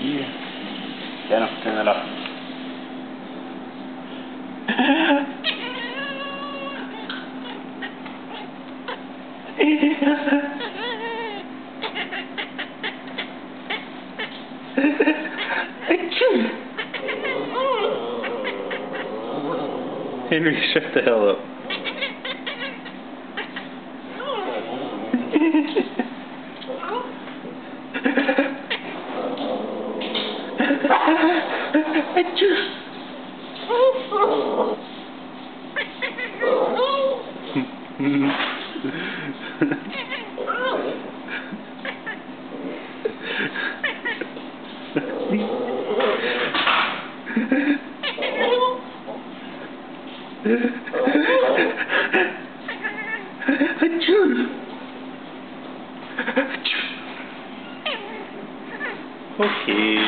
Ya no, turn that off. Henry, shut the hell up. Okay.